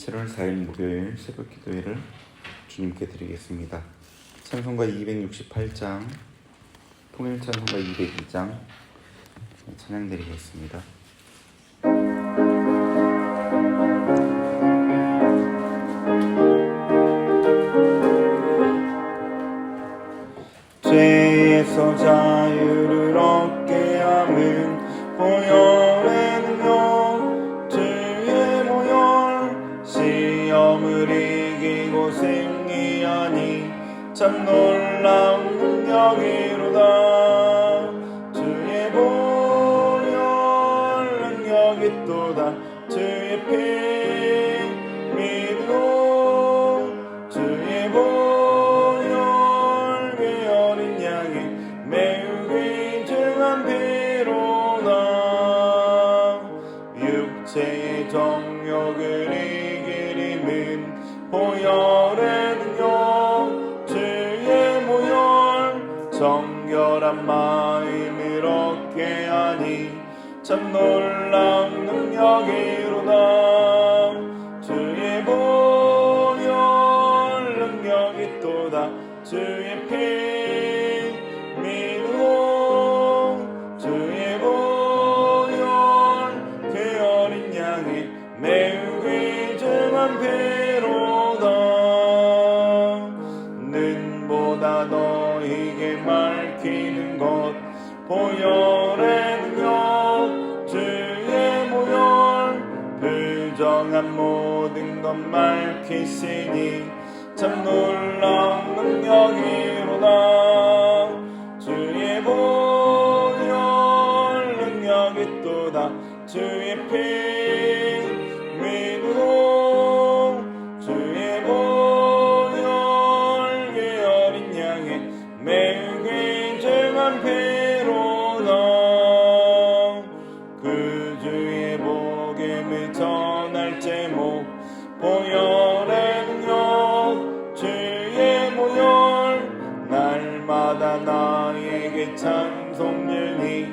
7월 4일 목요일 새벽 기도회를 주님께 드리겠습니다. 찬송가 268장, 통일 찬송가 202장 찬양 드리겠습니다. 죄에서 자유를 얻게 함은 보혈의 능력, 주의 보혈, 시험을 이기고 승리하니 참 놀라운 능력이로다. 주의 보혈 능력이 또다. 주의 피 믿고 주의 보혈 그 어린 양의 매우 귀중한 피로다. 육체의 정욕을 이길 힘은 보혈의 능력, 주의 보혈, 정결한 마음을 얻게 하니 참 놀라운 능력이로다. 주의 보혈 능력이 또다. 주의 피 믿고 주의 보혈 그 어린 양의 매우 귀중한 피로다. 눈보다 너에게 밝히는 것 보혈의 능력, 주의 보혈, 부정한 모든 것 밝히시니 참 놀라운 능력이로다. 주의 보혈 능력이 또다. 주의 피 믿고 주의 보혈 그 어린 양의 매우 귀중한 피로다. 그 주의 복음을 전할 제목 보혈의 능력, 주의 보혈, 날마다 나에게 찬송되니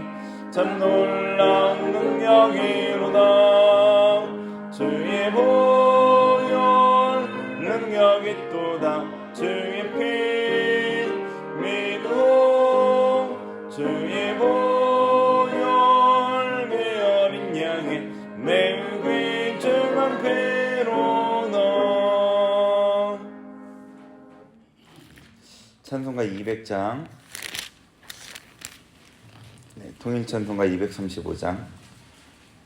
참 놀라운 능력이로다. 주의 보혈 능력이 또다. 주의 피 믿고 주의 보혈 그 어린 양의 매우 귀중한 피로다. 찬송가 200장, 통일 찬송가 235장,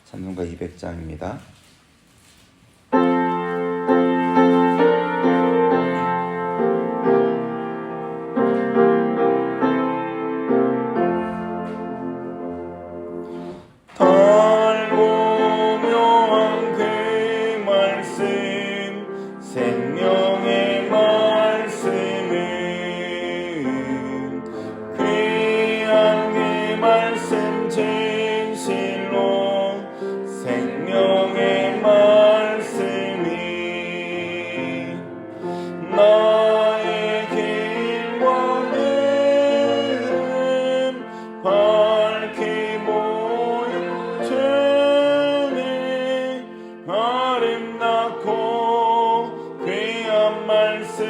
찬송가 200장입니다. 생명의 말씀은 귀한 그 말씀 진실로 생명의 말씀이 나의 길과 걸음 밝히 보여 주님 아름답고 귀한 말씀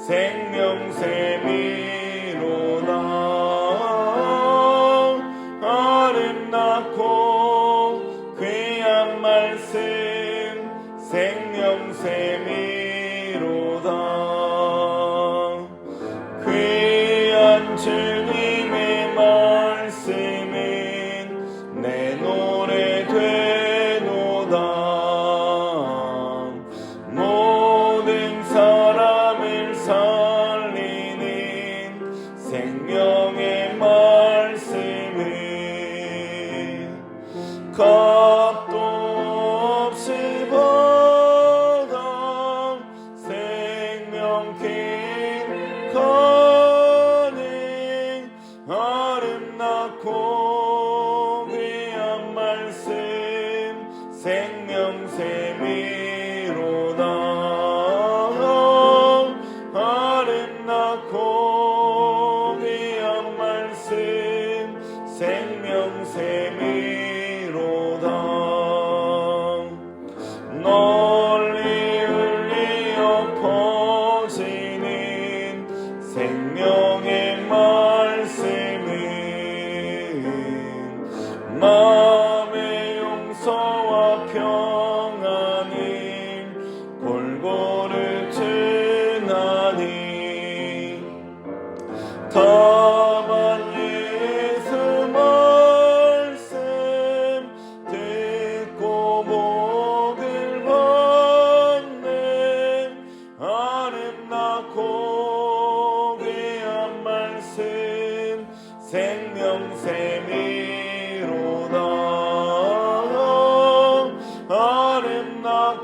생명샘이로다. 아름답고 귀한 말씀 생명샘이로다. 귀한 주님의 말씀은 내 노래 되노다. 모든 사람을 살리는 생명의 말씀은 값도 없이 받아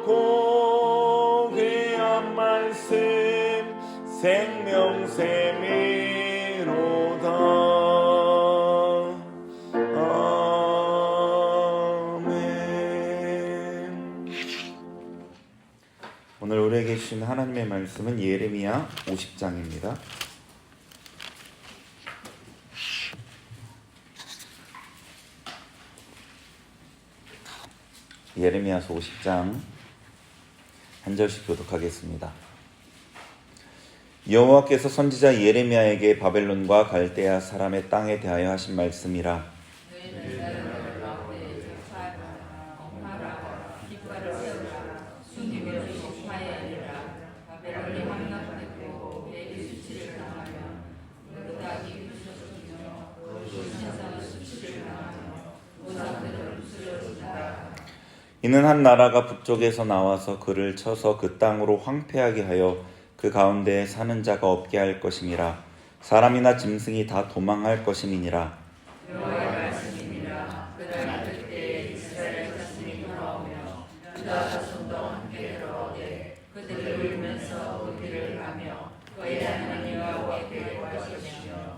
작고 귀한 말씀 생명샘이로다. 아멘. 오늘 우리에게 주신 하나님의 말씀은 예레미야 50장입니다. 예레미야서 50장 한 절씩 교독하겠습니다. 여호와께서 선지자 예레미야에게 바벨론과 갈대아 사람의 땅에 대하여 하신 말씀이라. 이는 한 나라가 북쪽에서 나와서 그를 쳐서 그 땅으로 황폐하게 하여 그 가운데에 사는 자가 없게 할 것임이라. 사람이나 짐승이 다 도망할 것임이니라. 여호와의 말씀이니라. 그날 그때 이스라엘 자손이 돌아오며 유다 자손도 함께 들어오되 그들을 울면서 그 길을 가며 그의 하나님 여호와께 구하시며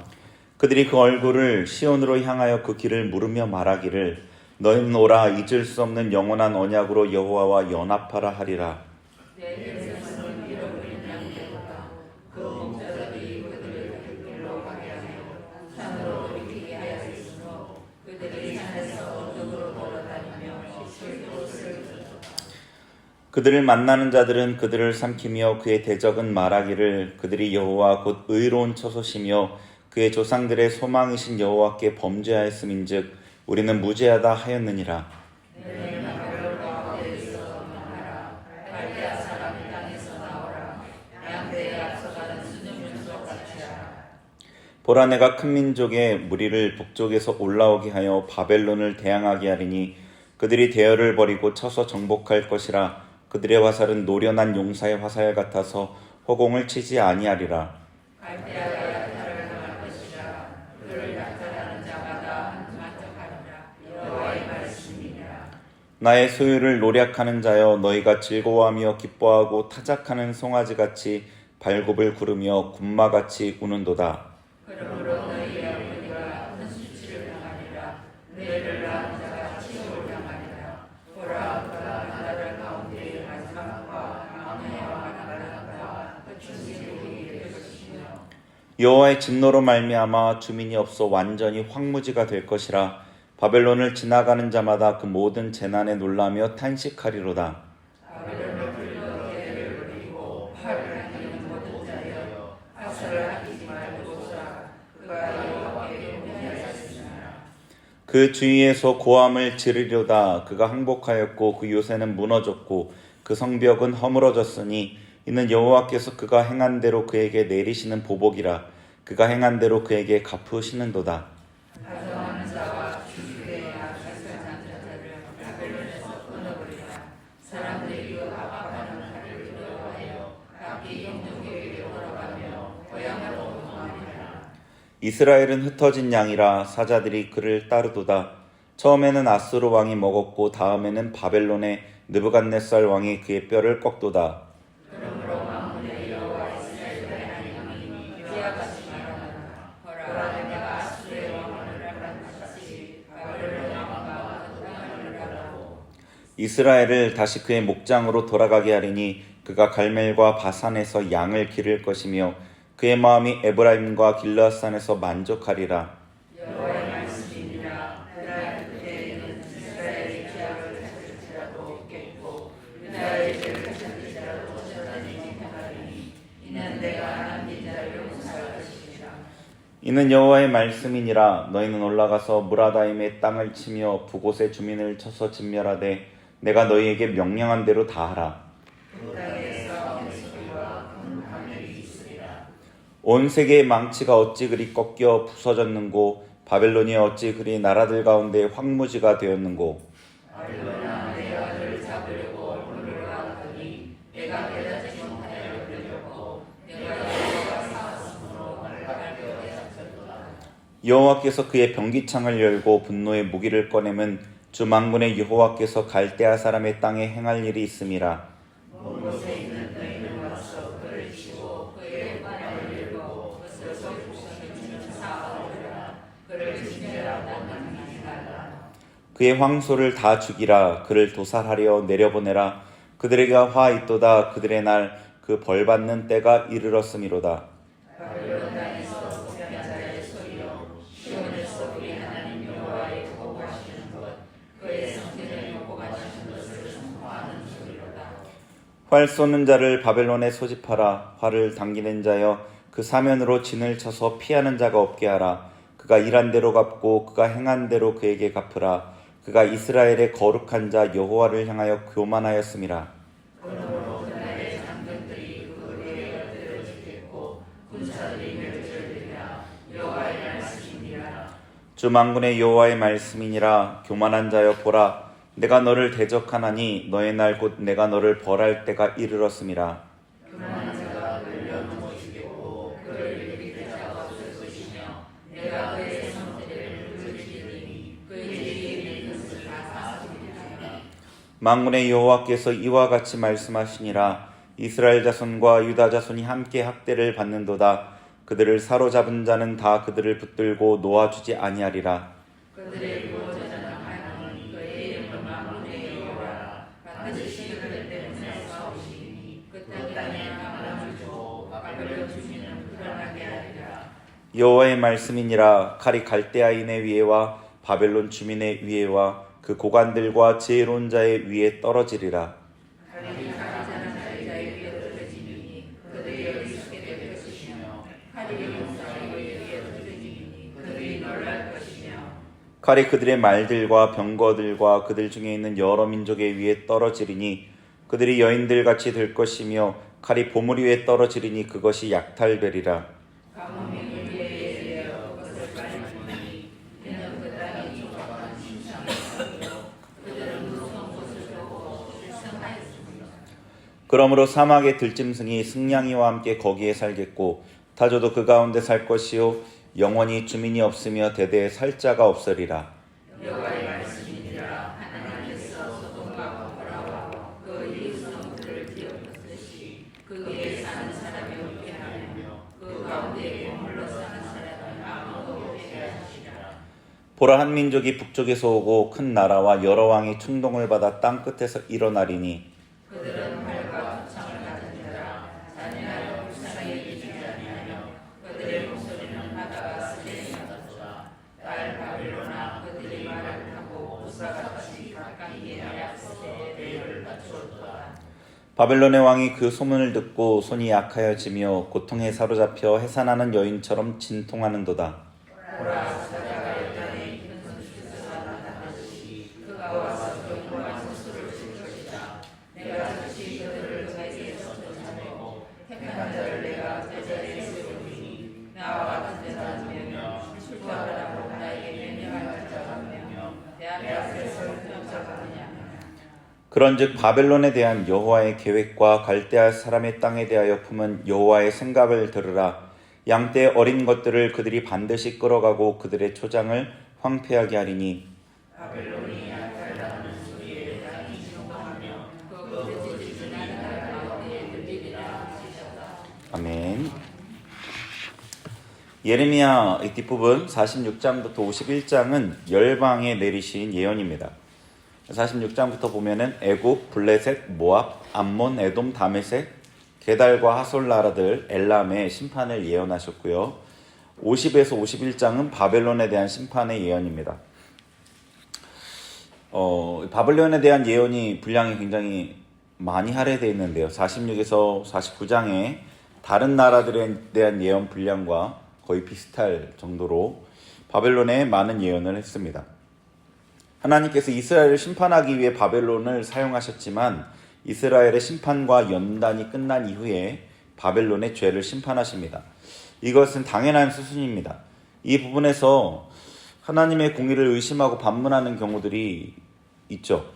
그들이 그 얼굴을 시온으로 향하여 그 길을 물으며 말하기를 너희는 오라 잊을 수 없는 영원한 언약으로 여호와와 연합하라 하리라. 내 백성은 잃어버린 양들보다 그 목자들이 그들을 길로 가게 하여 산으로 돌이키게 하였으므로 그들이 산에서 어둠으로 돌아다니며 쉴 곳을 그들을 만나는 자들은 그들을 삼키며 그의 대적은 말하기를 그들이 여호와 곧 의로운 처소시며 그의 조상들의 소망이신 여호와께 범죄하였음인즉 우리는 무죄하다 하였느니라. 보라 내가 큰 민족의 무리를 북쪽에서 올라오게 하여 바벨론을 대항하게 하리니 그들이 대열을 벌이고 쳐서 정복할 것이라. 그들의 화살은 노련한 용사의 화살 같아서 허공을 치지 아니하리라. 나의 소유를 노략하는 자여 너희가 즐거워하며 기뻐하고 타작하는 송아지같이 발굽을 구르며 굶마같이 우는도다. 그러므로 너희 어머니가 큰 수치를 당하리라. 너희를 낳은 자가 치욕을 당하리라. 보라 그가 나라들 가운데 마지막과 망해와 나라과 끝이 될 것이며 여호와의 진노로 말미암아 주민이 없어 완전히 황무지가 될 것이라. 바벨론을 지나가는 자마다 그 모든 재난에 놀라며 탄식하리로다. 바벨론을 불러 개를 부리고 팔을 당기는 모든 자여 화살을 아끼지 말고자 그가 여호와께 용례하였으나 그 주위에서 고함을 지르려다. 그가 항복하였고 그 요새는 무너졌고 그 성벽은 허물어졌으니 이는 여호와께서 그가 행한 대로 그에게 내리시는 보복이라. 그가 행한 대로 그에게 갚으시는도다. 가정하는 자와 주주의 악한 자들을 바벨론에서 끊어버리라. 사람들이 그 압박하는 칼을 두려워하여 각기 영적에게 돌아가며 고향으로 도망하리라. 이스라엘은 흩어진 양이라. 사자들이 그를 따르도다. 처음에는 아수르 왕이 먹었고 다음에는 바벨론의 느부갓네살 왕이 그의 뼈를 꺾도다. 그러므로 만군의 여호와 이스라엘의 하나님이 이와 같이 말하노라. 보라 내가 아수르의 왕을 같이 바벨론 왕과 그 땅을 가라고 이스라엘을 다시 그의 목장으로 돌아가게 하리니 그가 갈멜과 바산에서 양을 기를 것이며 그의 마음이 에브라임과 길르앗산에서 만족하리라. 여호와의 말씀이니라. 그날 그때에는 이스라엘의 기약을 찾을지라도 없겠고 유다의 죄를 찾을지라도 찾아내지 못하리니 이는 내가 남긴 자를 용서할 것이니라. 이는 여호와의 말씀이니라. 너희는 올라가서 무라다임의 땅을 치며 부곳의 주민을 쳐서 진멸하되 내가 너희에게 명령한 대로 다 하라. 그 땅에서 안식일과 큰 화면이 있으리라. 온 세계의 망치가 어찌 그리 꺾여 부서졌는고 바벨론이 어찌 그리 나라들 가운데 황무지가 되었는고. 바벨론아 내 아들을 잡으려고 물을 가더니 내가 깨닫지 못하여 그러려고 내가 여호와가 사왔으므로 발표되었도다. 여호와께서 그의 병기창을 열고 분노의 무기를 꺼내면 주 만군의 여호와께서 갈대아 사람의 땅에 행할 일이 있음이라. 곳에 있는 너희는 와서 그를 치고 그의 관을 밀고 그것을 곡성에 사하오리라. 그를 진멸하고 남기지말라. 그의 황소를 다 죽이라. 그를 도살하려 내려보내라. 그들에게 화 있도다. 그들의 날 그 벌받는 때가 이르렀음이로다. 바벨론 땅에서 부패한 자의 소리요 시온에서 우리 하나님 여호와의 보호하시는 것 그의 성전을 보호하시는 것을 선포하는 소리로다. 활 쏘는 자를 바벨론에 소집하라. 활을 당기는 자여 그 사면으로 진을 쳐서 피하는 자가 없게 하라. 그가 일한 대로 갚고 그가 행한 대로 그에게 갚으라. 그가 이스라엘의 거룩한 자 여호와를 향하여 교만하였음이라. 그러므로 그날의 장군들이 그의 곁들을 지켰고 군사들이 멸절되리라. 여호와의 말씀이니라. 주 만군의 여호와의 말씀이니라. 교만한 자여 보라. 내가 너를 대적하나니 너의 날 곧 내가 너를 벌할 때가 이르렀음이라. 교만한 자가 끌려 넘어지겠고 그를 일으킬 자가 없을 것이며 내가 그의 성들을 불지르니 그의 뒤에 있는 것을 다 사수리라. 만군의 여호와께서 이와 같이 말씀하시니라. 이스라엘 자손과 유다 자손이 함께 학대를 받는도다. 그들을 사로잡은 자는 다 그들을 붙들고 놓아주지 아니하리라. 그들의 구원자는 하나님 그의 이름은 만군의 여호와라. 반드시 그들 때문에 싸우시니 그 땅에 강을 주고 바벨론 주민은 불안하게 하리라. 여호와의 말씀이니라. 칼이 갈대아인의 위에와 바벨론 주민의 위에와 그 고관들과 지혜로운 자의 위에 떨어지리라. 칼이 가자는 자의 위에 떨어지니 그들이 어리석게 될 것이며 칼이 용사의 위에 떨어지니 그들이 놀랄 것이며 칼이 그들의 말들과 병거들과 그들 중에 있는 여러 민족의 위에 떨어지리니 그들이 여인들같이 될 것이며 칼이 보물 위에 떨어지리니 그것이 약탈되리라. 가뭄이 물 위에 내려 그것을 빨리 보니 이는 그 땅이 조각한 심상이었으며 그들은 무서운 것을 보고 실성하였습니다. 그러므로 사막의 들짐승이 승냥이와 함께 거기에 살겠고 타조도 그 가운데 살 것이요 영원히 주민이 없으며 대대에 살 자가 없으리라. 여호와의 말씀이니라. 하나님께서 소돔과 고모라와 그 이웃 성들을 기억하듯이 그 위에 사는 사람이 없게 하며 그 가운데 머물러 사는 사람이 아무도 없게 하시리라. 보라, 한 민족이 북쪽에서 오고 큰 나라와 여러 왕이 충동을 받아 땅 끝에서 일어나리니 그들은 활과 투창을 가진 자라. 잔인하여 불쌍히 여기지 아니하며 그들의 목소리는 바다가 스레이 나도다. 딸 바벨로나 그들이 말을 하고 우사같이 각각의 앞에 대를 갖추었도다. 바벨론의 왕이 그 소문을 듣고 손이 약하여지며 고통에 사로잡혀 해산하는 여인처럼 진통하는도다. 보라, 사자가 여단에 있는 손짓에서 나타나듯이 그가 와서 여호와 스스로를 칠 것이다. 내가 즉시 그들을 그에게서 쫓아내고 택한 자를 내가 그 자리에 세우리니 나와 같은 자가 되며 출두하라고 나에게 명령할 자가 되며 내 앞에서 설 자가 되냐. 그런즉 바벨론에 대한 여호와의 계획과 갈대아 사람의 땅에 대하여 품은 여호와의 생각을 들으라. 양떼 어린 것들을 그들이 반드시 끌어가고 그들의 초장을 황폐하게 하리니 바벨론이 약탈당하는 소리에 땅이 진동하며 그 부르짖는 나라 가운데 들리리라 하시셨다. 아멘. 예레미야 이 뒷부분 46장부터 51장은 열방에 내리신 예언입니다. 46장부터 보면은 애굽, 블레셋, 모압, 암몬, 에돔, 다메섹, 게달과 하솔 나라들 엘람의 심판을 예언하셨고요. 50에서 51장은 바벨론에 대한 심판의 예언입니다. 바벨론에 대한 예언이 분량이 굉장히 많이 할애되어 있는데요. 46에서 49장에 다른 나라들에 대한 예언 분량과 거의 비슷할 정도로 바벨론에 많은 예언을 했습니다. 하나님께서 이스라엘을 심판하기 위해 바벨론을 사용하셨지만 이스라엘의 심판과 연단이 끝난 이후에 바벨론의 죄를 심판하십니다. 이것은 당연한 수순입니다. 이 부분에서 하나님의 공의를 의심하고 반문하는 경우들이 있죠.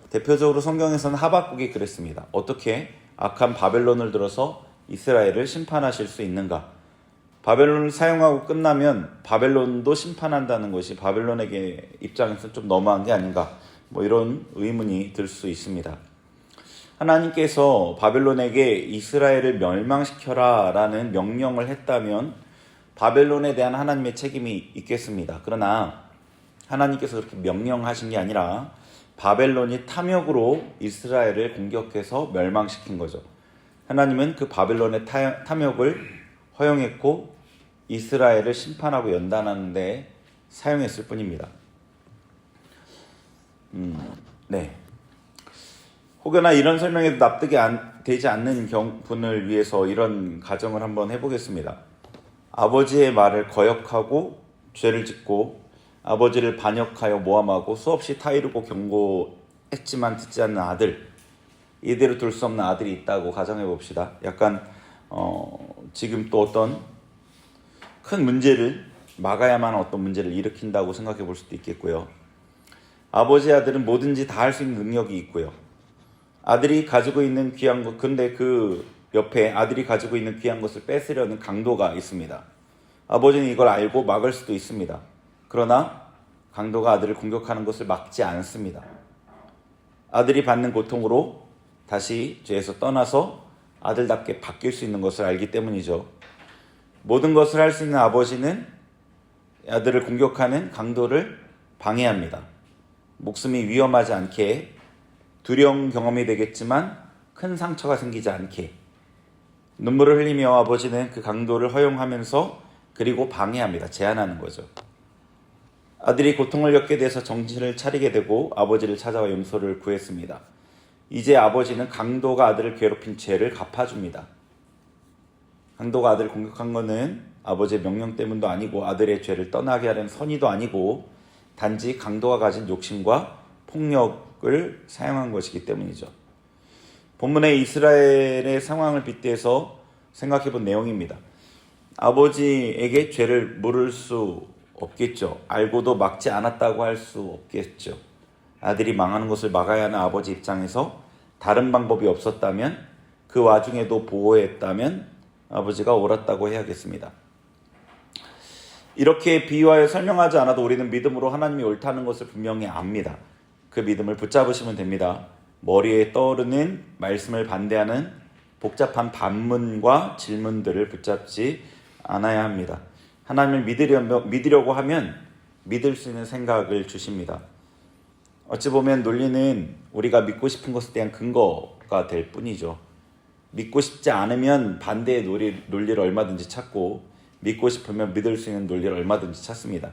대표적으로 성경에서는 하박국이 그랬습니다. 어떻게 악한 바벨론을 들어서 이스라엘을 심판하실 수 있는가? 바벨론을 사용하고 끝나면 바벨론도 심판한다는 것이 바벨론에게 입장에서 좀 너무한 게 아닌가, 이런 의문이 들 수 있습니다. 하나님께서 바벨론에게 이스라엘을 멸망시켜라 라는 명령을 했다면 바벨론에 대한 하나님의 책임이 있겠습니다. 그러나 하나님께서 그렇게 명령하신 게 아니라 바벨론이 탐욕으로 이스라엘을 공격해서 멸망시킨 거죠. 하나님은 그 바벨론의 탐욕을 허용했고 이스라엘을 심판하고 연단하는 데 사용했을 뿐입니다. 네. 혹여나 이런 설명에도 납득이 되지 않는 분을 위해서 이런 가정을 한번 해보겠습니다. 아버지의 말을 거역하고 죄를 짓고 아버지를 반역하여 모함하고 수없이 타이르고 경고했지만 듣지 않는 아들, 이대로 둘 수 없는 아들이 있다고 가정해 봅시다. 약간 지금 또 어떤 큰 문제를 막아야만 어떤 문제를 일으킨다고 생각해 볼 수도 있겠고요. 아버지의 아들은 뭐든지 다 할 수 있는 능력이 있고요. 아들이 가지고 있는 귀한 것, 근데 그 옆에 아들이 가지고 있는 귀한 것을 뺏으려는 강도가 있습니다. 아버지는 이걸 알고 막을 수도 있습니다. 그러나 강도가 아들을 공격하는 것을 막지 않습니다. 아들이 받는 고통으로 다시 죄에서 떠나서 아들답게 바뀔 수 있는 것을 알기 때문이죠. 모든 것을 할 수 있는 아버지는 아들을 공격하는 강도를 방해합니다. 목숨이 위험하지 않게, 두려운 경험이 되겠지만 큰 상처가 생기지 않게 눈물을 흘리며 아버지는 그 강도를 허용하면서 그리고 방해합니다. 제한하는 거죠. 아들이 고통을 겪게 돼서 정신을 차리게 되고 아버지를 찾아와 용서를 구했습니다. 이제 아버지는 강도가 아들을 괴롭힌 죄를 갚아줍니다. 강도가 아들을 공격한 것은 아버지의 명령 때문도 아니고 아들의 죄를 떠나게 하려는 선의도 아니고 단지 강도가 가진 욕심과 폭력을 사용한 것이기 때문이죠. 본문의 이스라엘의 상황을 빗대서 생각해 본 내용입니다. 아버지에게 죄를 물을 수 없겠죠. 알고도 막지 않았다고 할 수 없겠죠. 아들이 망하는 것을 막아야 하는 아버지 입장에서 다른 방법이 없었다면, 그 와중에도 보호했다면 아버지가 옳았다고 해야겠습니다. 이렇게 비유하여 설명하지 않아도 우리는 믿음으로 하나님이 옳다는 것을 분명히 압니다. 그 믿음을 붙잡으시면 됩니다. 머리에 떠오르는 말씀을 반대하는 복잡한 반문과 질문들을 붙잡지 않아야 합니다. 하나님을 믿으려고 하면 믿을 수 있는 생각을 주십니다. 어찌 보면 논리는 우리가 믿고 싶은 것에 대한 근거가 될 뿐이죠. 믿고 싶지 않으면 반대의 논리를 얼마든지 찾고, 믿고 싶으면 믿을 수 있는 논리를 얼마든지 찾습니다.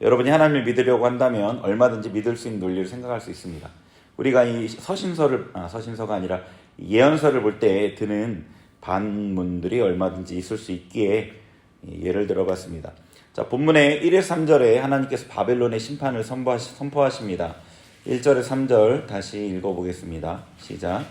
여러분이 하나님을 믿으려고 한다면 얼마든지 믿을 수 있는 논리를 생각할 수 있습니다. 우리가 이 서신서가 아니라 예언서를 볼 때 드는 반문들이 얼마든지 있을 수 있기에 예를 들어봤습니다. 자, 본문의 1에서 3절에 하나님께서 바벨론의 심판을 선포하십니다. 1절에 3절 다시 읽어보겠습니다. 시작.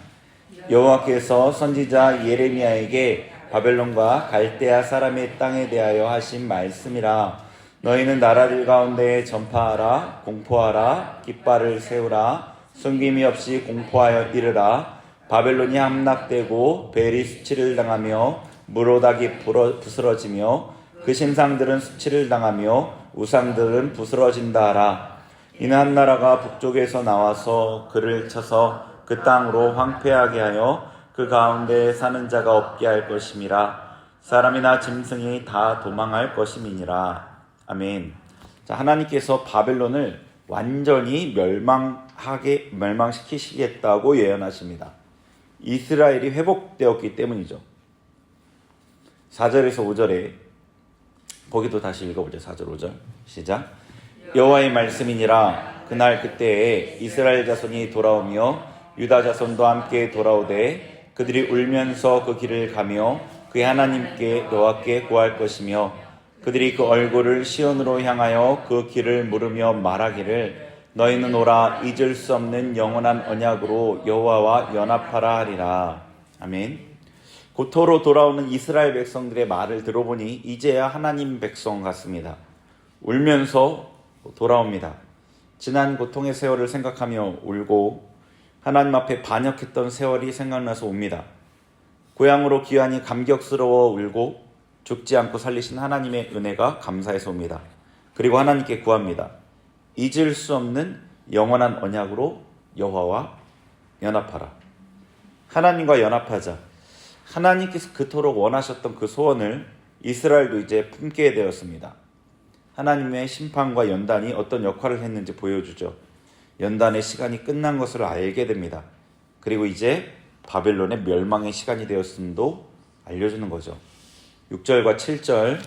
여호와께서 선지자 예레미야에게 바벨론과 갈대아 사람의 땅에 대하여 하신 말씀이라. 너희는 나라들 가운데 전파하라, 공포하라, 깃발을 세우라, 숨김이 없이 공포하여 이르라. 바벨론이 함락되고 벨이 수치를 당하며 무로닥이 부스러지며 그 신상들은 수치를 당하며 우상들은 부스러진다 하라. 이는 한 나라가 북쪽에서 나와서 그를 쳐서 그 땅으로 황폐하게 하여 그 가운데 사는 자가 없게 할 것임이라. 사람이나 짐승이 다 도망할 것임이니라. 아멘. 자, 하나님께서 바벨론을 완전히 멸망시키시겠다고 예언하십니다. 이스라엘이 회복되었기 때문이죠. 4절에서 5절에 거기도 다시 읽어보죠. 4절 5절 시작. 여호와의 말씀이니라. 그날 그때에 이스라엘 자손이 돌아오며 유다 자손도 함께 돌아오되 그들이 울면서 그 길을 가며 그의 하나님께 여호와께 구할 것이며 그들이 그 얼굴을 시온으로 향하여 그 길을 물으며 말하기를 너희는 오라 잊을 수 없는 영원한 언약으로 여호와와 연합하라 하리라. 아멘. 고토로 돌아오는 이스라엘 백성들의 말을 들어보니 이제야 하나님 백성 같습니다. 울면서 돌아옵니다. 지난 고통의 세월을 생각하며 울고 하나님 앞에 반역했던 세월이 생각나서 옵니다. 고향으로 귀환이 감격스러워 울고 죽지 않고 살리신 하나님의 은혜가 감사해서 옵니다. 그리고 하나님께 구합니다. 잊을 수 없는 영원한 언약으로 여호와와 연합하라. 하나님과 연합하자. 하나님께서 그토록 원하셨던 그 소원을 이스라엘도 이제 품게 되었습니다. 하나님의 심판과 연단이 어떤 역할을 했는지 보여주죠. 연단의 시간이 끝난 것을 알게 됩니다. 그리고 이제 바벨론의 멸망의 시간이 되었음도 알려주는 거죠. 6절과 7절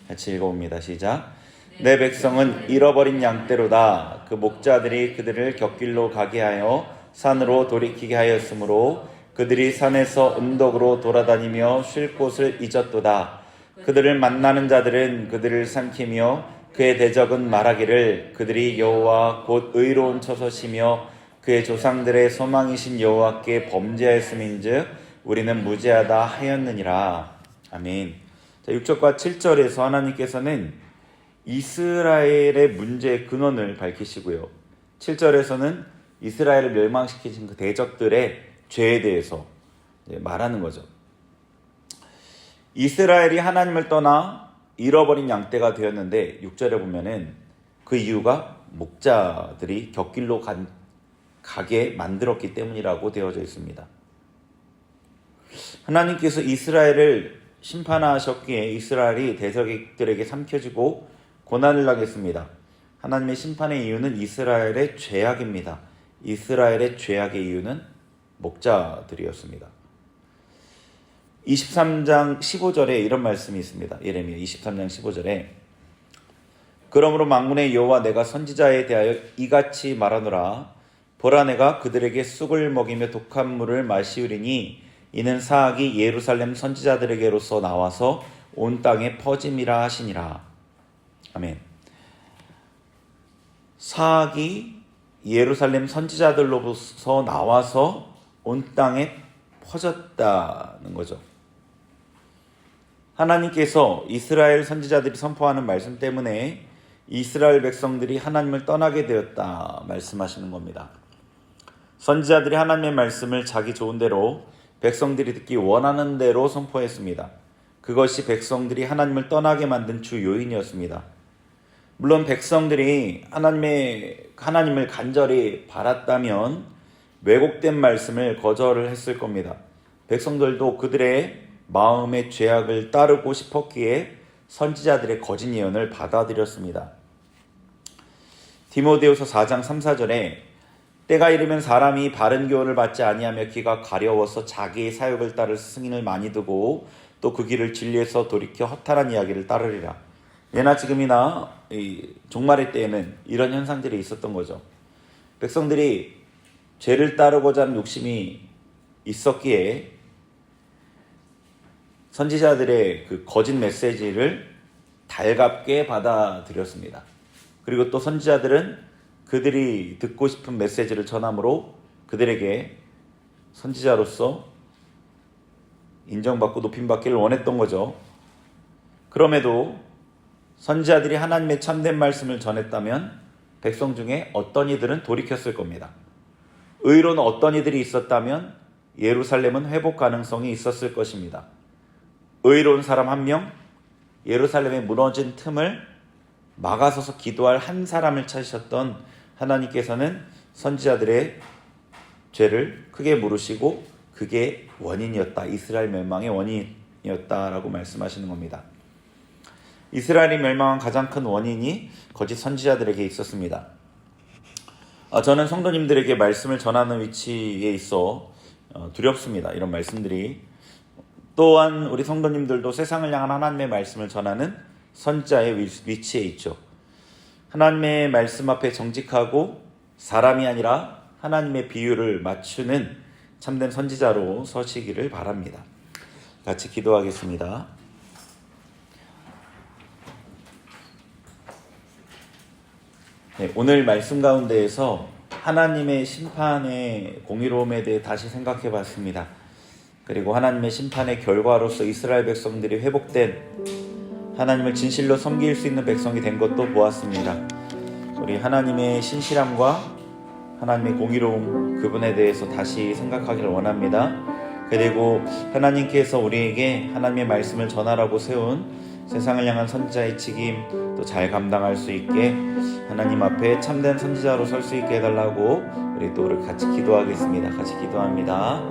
같이 읽어봅니다. 시작. 내 백성은 잃어버린 양떼로다. 그 목자들이 그들을 곁길로 가게 하여 산으로 돌이키게 하였으므로 그들이 산에서 언덕으로 돌아다니며 쉴 곳을 잊었도다. 그들을 만나는 자들은 그들을 삼키며 그의 대적은 말하기를 그들이 여호와 곧 의로운 처소시며 그의 조상들의 소망이신 여호와께 범죄하였음인즉 우리는 무죄하다 하였느니라. 아멘. 자, 6절과 7절에서 하나님께서는 이스라엘의 문제의 근원을 밝히시고요. 7절에서는 이스라엘을 멸망시키신 그 대적들의 죄에 대해서 말하는 거죠. 이스라엘이 하나님을 떠나 잃어버린 양떼가 되었는데 6절에 보면은 그 이유가 목자들이 곁길로 가게 만들었기 때문이라고 되어져 있습니다. 하나님께서 이스라엘을 심판하셨기에 이스라엘이 대적들에게 삼켜지고 고난을 당했습니다. 하나님의 심판의 이유는 이스라엘의 죄악입니다. 이스라엘의 죄악의 이유는 목자들이었습니다. 23장 15절에 이런 말씀이 있습니다. 예레미야 23장 15절에 그러므로 만군의 여호와 내가 선지자에 대하여 이같이 말하노라. 보라 내가 그들에게 쑥을 먹이며 독한 물을 마시우리니 이는 사악이 예루살렘 선지자들에게로서 나와서 온 땅에 퍼짐이라 하시니라. 아멘. 사악이 예루살렘 선지자들로부터 나와서 온 땅에 퍼졌다는 거죠. 하나님께서 이스라엘 선지자들이 선포하는 말씀 때문에 이스라엘 백성들이 하나님을 떠나게 되었다 말씀하시는 겁니다. 선지자들이 하나님의 말씀을 자기 좋은 대로 백성들이 듣기 원하는 대로 선포했습니다. 그것이 백성들이 하나님을 떠나게 만든 주 요인이었습니다. 물론 백성들이 하나님을 간절히 바랐다면 왜곡된 말씀을 거절을 했을 겁니다. 백성들도 그들의 마음의 죄악을 따르고 싶었기에 선지자들의 거짓 예언을 받아들였습니다. 디모데후서 4장 3, 4절에 때가 이르면 사람이 바른 교훈을 받지 아니하며 귀가 가려워서 자기의 사욕을 따를 승인을 많이 두고 또 그 길을 진리에서 돌이켜 허탈한 이야기를 따르리라. 예나 지금이나 종말의 때에는 이런 현상들이 있었던 거죠. 백성들이 죄를 따르고자 하는 욕심이 있었기에 선지자들의 그 거짓 메시지를 달갑게 받아들였습니다. 그리고 또 선지자들은 그들이 듣고 싶은 메시지를 전함으로 그들에게 선지자로서 인정받고 높임받기를 원했던 거죠. 그럼에도 선지자들이 하나님의 참된 말씀을 전했다면 백성 중에 어떤 이들은 돌이켰을 겁니다. 의로는 어떤 이들이 있었다면 예루살렘은 회복 가능성이 있었을 것입니다. 의로운 사람 한 명, 예루살렘의 무너진 틈을 막아서서 기도할 한 사람을 찾으셨던 하나님께서는 선지자들의 죄를 크게 물으시고 그게 원인이었다. 이스라엘 멸망의 원인이었다라고 말씀하시는 겁니다. 이스라엘이 멸망한 가장 큰 원인이 거짓 선지자들에게 있었습니다. 저는 성도님들에게 말씀을 전하는 위치에 있어 두렵습니다. 이런 말씀들이. 또한 우리 성도님들도 세상을 향한 하나님의 말씀을 전하는 선지자의 위치에 있죠. 하나님의 말씀 앞에 정직하고 사람이 아니라 하나님의 비유를 맞추는 참된 선지자로 서시기를 바랍니다. 같이 기도하겠습니다. 네, 오늘 말씀 가운데에서 하나님의 심판의 공의로움에 대해 다시 생각해 봤습니다. 그리고 하나님의 심판의 결과로서 이스라엘 백성들이 회복된 하나님을 진실로 섬길 수 있는 백성이 된 것도 보았습니다. 우리 하나님의 신실함과 하나님의 공의로움 그분에 대해서 다시 생각하기를 원합니다. 그리고 하나님께서 우리에게 하나님의 말씀을 전하라고 세운 세상을 향한 선지자의 책임 또 잘 감당할 수 있게 하나님 앞에 참된 선지자로 설 수 있게 해달라고 우리 또 같이 기도하겠습니다. 같이 기도합니다.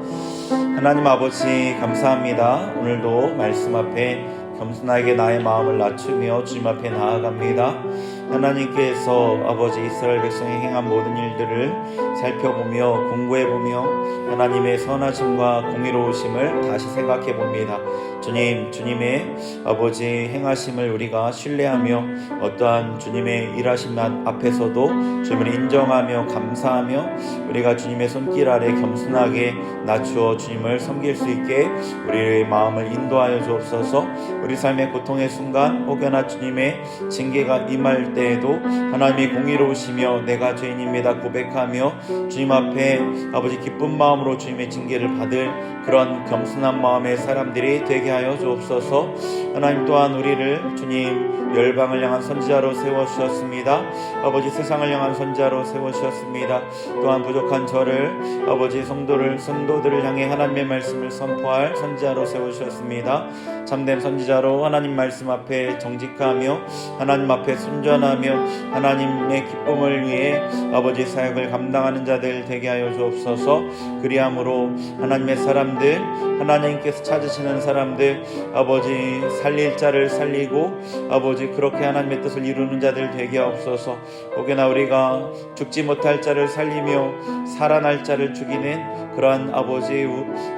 하나님 아버지 감사합니다. 오늘도 말씀 앞에 겸손하게 나의 마음을 낮추며 주님 앞에 나아갑니다. 하나님께서 아버지 이스라엘 백성이 행한 모든 일들을 살펴보며 공부해보며 하나님의 선하심과 공의로우심을 다시 생각해봅니다. 주님의 아버지 행하심을 우리가 신뢰하며 어떠한 주님의 일하심 앞에서도 주님을 인정하며 감사하며 우리가 주님의 손길 아래 겸손하게 낮추어 주님을 섬길 수 있게 우리의 마음을 인도하여 주옵소서. 우리 삶의 고통의 순간 혹여나 주님의 징계가 임할 때에도 하나님이 공의로우시며 내가 죄인입니다 고백하며 주님 앞에 아버지 기쁜 마음으로 주님의 징계를 받을 그런 겸손한 마음의 사람들이 되게 하여 주옵소서. 하나님 또한 우리를 주님 열방을 향한 선지자로 세워주셨습니다. 아버지 세상을 향한 선지자로 세워주셨습니다. 또한 부족한 저를 아버지 성도들을 향해 하나님의 말씀을 선포할 선지자로 세워주셨습니다. 참된 선지자로 하나님 말씀 앞에 정직하며 하나님 앞에 순전하며 하나님의 기쁨을 위해 아버지 사역을 감당하는 자들 되게 하여 주옵소서. 그리함으로 하나님의 사람들 하나님께서 찾으시는 사람들 아버지 살릴 자를 살리고 아버지 그렇게 하나님의 뜻을 이루는 자들 되게 하옵소서. 혹여나 우리가 죽지 못할 자를 살리며 살아날 자를 죽이는 그러한 아버지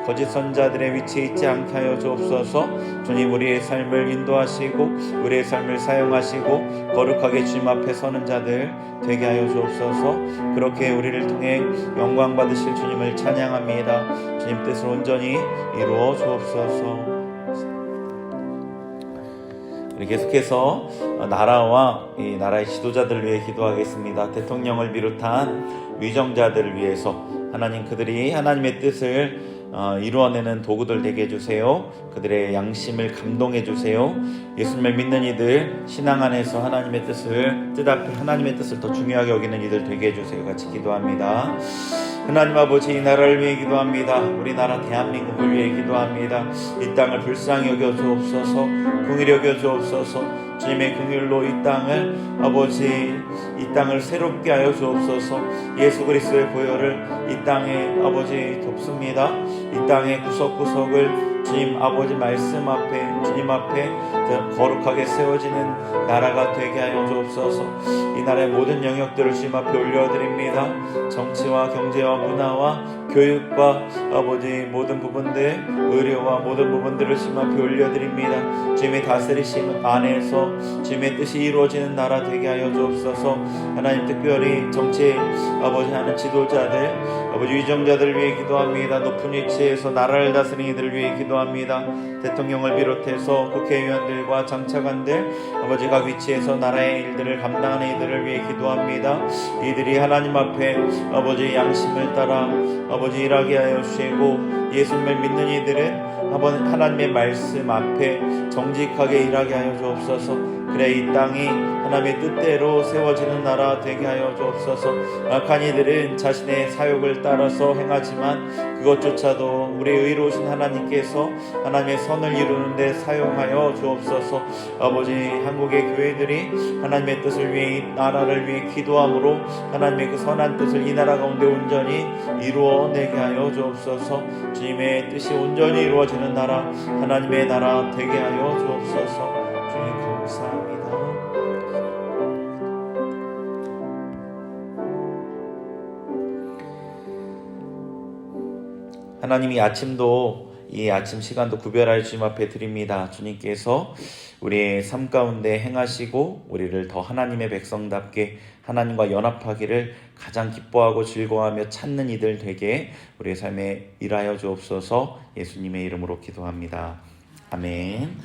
거짓 선자들의 위치에 있지 않게 하여 주옵소서. 주님 우리의 삶을 인도하시고 우리의 삶을 사용하시고 거룩하게 주님 앞에 서는 자들 되게 하여 주옵소서. 그렇게 우리를 통해 영광 받으실 주님을 찬양합니다. 주님 뜻을 온전히 이루어 주옵소서. 우리 계속해서 나라와 이 나라의 지도자들을 위해 기도하겠습니다. 대통령을 비롯한 위정자들을 위해서 하나님 그들이 하나님의 뜻을 이루어내는 도구들 되게 해주세요. 그들의 양심을 감동해 주세요. 예수님을 믿는 이들 신앙 안에서 하나님의 뜻을 하나님의 뜻을 더 중요하게 여기는 이들 되게 해주세요. 같이 기도합니다. 하나님 아버지 이 나라를 위해 기도합니다. 우리나라 대한민국을 위해 기도합니다. 이 땅을 불쌍히 여겨 주옵소서. 긍휼히 여겨 주옵소서. 주님의 긍휼로 이 땅을 아버지 이 땅을 새롭게 하여 주옵소서. 예수 그리스도의 보혈을 이 땅에 아버지 덮습니다. 이 땅의 구석구석을 주님 아버지 말씀 앞에 주님 앞에 거룩하게 세워지는 나라가 되게 하여 주옵소서. 이 나라의 모든 영역들을 주님 앞에 올려드립니다. 정치와 경제와 문화와 교육과 아버지 모든 부분들 의료와 모든 부분들을 주님 앞에 올려드립니다. 주님의 다스리심 안에서 주님의 뜻이 이루어지는 나라 되게 하여 주옵소서. 하나님 특별히 정치 아버지 하는 지도자들 아버지 위정자들을 위해 기도합니다. 높은 위치에서 나라를 다스리는 이들을 위해 기도합니다. 대통령을 비롯해서 국회의원들과 장차관들 아버지 각 위치에서 나라의 일들을 감당하는 이들을 위해 기도합니다. 이들이 하나님 앞에 아버지 양심을 따라 아버지 일하게 하여 주시고 예수님을 믿는 이들은 하나님의 말씀 앞에 정직하게 일하게 하여 주옵소서. 그래 이 땅이 하나님의 뜻대로 세워지는 나라 되게 하여 주옵소서. 악한 이들은 자신의 사욕을 따라서 행하지만 그것조차도 우리 의로우신 하나님께서 하나님의 선을 이루는 데 사용하여 주옵소서. 아버지 한국의 교회들이 하나님의 뜻을 위해 이 나라를 위해 기도함으로 하나님의 그 선한 뜻을 이 나라 가운데 온전히 이루어내게 하여 주옵소서. 주님의 뜻이 온전히 이루어지는 나라 하나님의 나라 되게 하여 주옵소서. 주님 감사합니다. 하나님이 아침도 이 아침 시간도 구별하여 주님 앞에 드립니다. 주님께서 우리의 삶 가운데 행하시고 우리를 더 하나님의 백성답게 하나님과 연합하기를 가장 기뻐하고 즐거워하며 찾는 이들 되게 우리의 삶에 일하여 주옵소서. 예수님의 이름으로 기도합니다. 아멘.